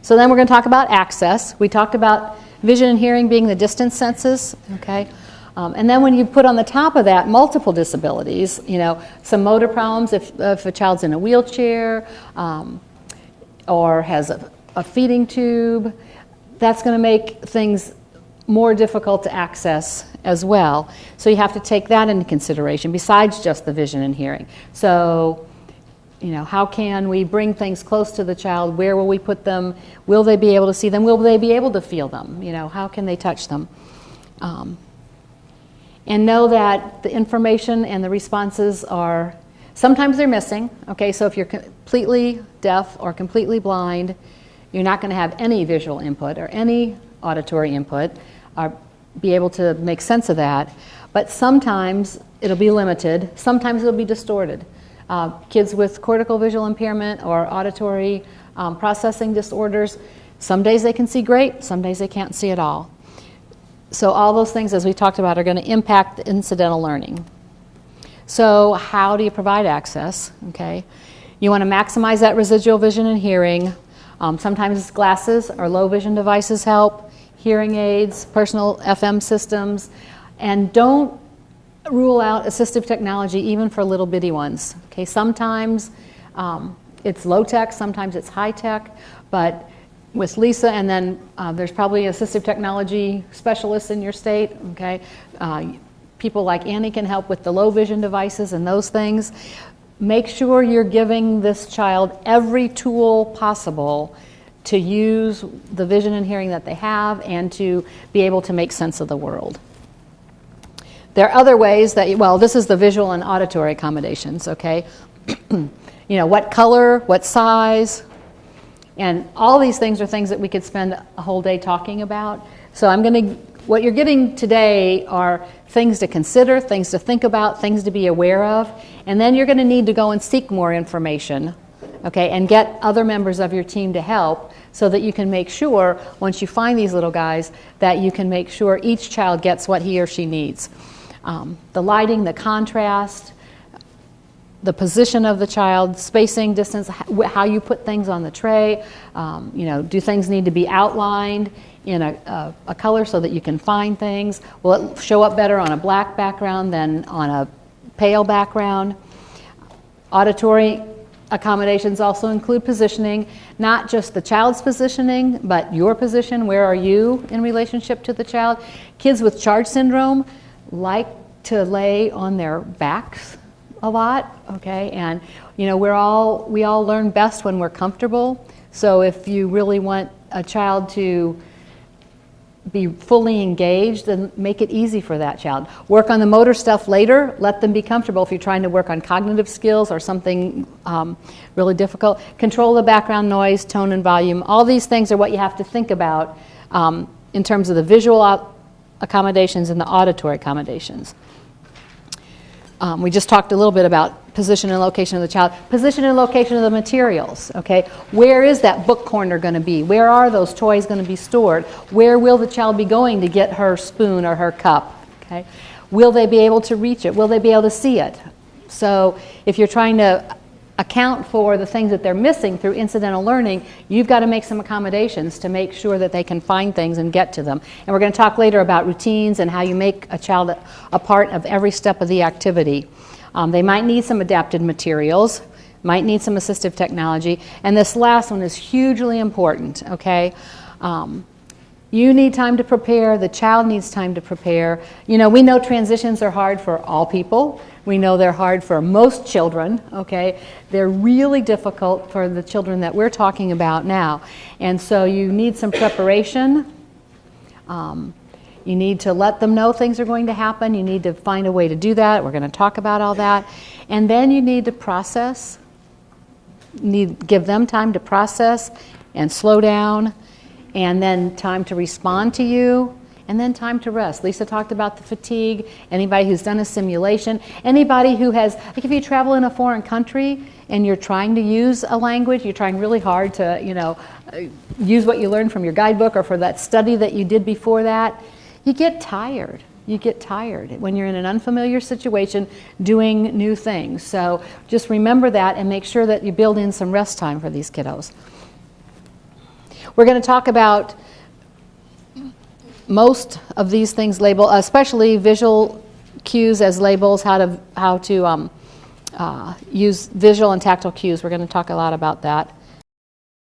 So then we're going to talk about access. We talked about vision and hearing being the distance senses, okay? And then when you put on the top of that multiple disabilities, you know, some motor problems if a child's in a wheelchair or has a feeding tube, that's going to make things more difficult to access as well. So you have to take that into consideration besides just the vision and hearing. So, you know, how can we bring things close to the child? Where will we put them? Will they be able to see them? Will they be able to feel them? You know, how can they touch them? And know that the information and the responses are, sometimes they're missing. Okay, so if you're completely deaf or completely blind, you're not going to have any visual input or any auditory input or be able to make sense of that. But sometimes it'll be limited. Sometimes it'll be distorted. Kids with cortical visual impairment or auditory processing disorders, some days they can see great, some days they can't see at all. So all those things, as we talked about, are going to impact the incidental learning. So how do you provide access? Okay, you want to maximize that residual vision and hearing. Sometimes glasses or low vision devices help, hearing aids, personal FM systems, and don't rule out assistive technology even for little bitty ones. Okay, sometimes it's low tech, sometimes it's high tech, but with Lisa, and then there's probably assistive technology specialists in your state, okay? People like Annie can help with the low vision devices and those things. Make sure you're giving this child every tool possible to use the vision and hearing that they have and to be able to make sense of the world. There are other ways that, well, this is the visual and auditory accommodations, okay? You know, what color, what size, and all these things are things that we could spend a whole day talking about. So what you're getting today are things to consider, things to think about, things to be aware of, and then you're going to need to go and seek more information, okay, and get other members of your team to help so that you can make sure, once you find these little guys, that you can make sure each child gets what he or she needs. The lighting, the contrast, the position of the child, spacing, distance, how you put things on the tray. You know, do things need to be outlined in a color so that you can find things? Will it show up better on a black background than on a pale background? Auditory accommodations also include positioning, not just the child's positioning, but your position. Where are you in relationship to the child? Kids with charge syndrome like to lay on their backs a lot, okay, and you know we all learn best when we're comfortable. So if you really want a child to be fully engaged, then make it easy for that child. Work on the motor stuff later. Let them be comfortable if you're trying to work on cognitive skills or something really difficult. Control the background noise, tone and volume. All these things are what you have to think about in terms of the visual accommodations and the auditory accommodations. We just talked a little bit about position and location of the child. Position and location of the materials, okay? Where is that book corner going to be? Where are those toys going to be stored? Where will the child be going to get her spoon or her cup, okay? Will they be able to reach it? Will they be able to see it? So if you're trying to account for the things that they're missing through incidental learning, you've got to make some accommodations to make sure that they can find things and get to them. And we're going to talk later about routines and how you make a child a part of every step of the activity. They might need some adapted materials, might need some assistive technology, and this last one is hugely important, okay? You need time to prepare, the child needs time to prepare. You know, we know transitions are hard for all people. We know they're hard for most children, okay? They're really difficult for the children that we're talking about now. And so you need some preparation. You need to let them know things are going to happen. You need to find a way to do that. We're going to talk about all that. And then you need to process. Give them time to process and slow down, and then time to respond to you, and then time to rest. Lisa talked about the fatigue. Anybody who's done a simulation, anybody who has, like if you travel in a foreign country and you're trying to use a language, you're trying really hard to, you know, use what you learned from your guidebook or for that study that you did before that, you get tired. You get tired when you're in an unfamiliar situation doing new things. So just remember that and make sure that you build in some rest time for these kiddos. We're going to talk about most of these things label, especially visual cues as labels, how to use visual and tactile cues. We're going to talk a lot about that.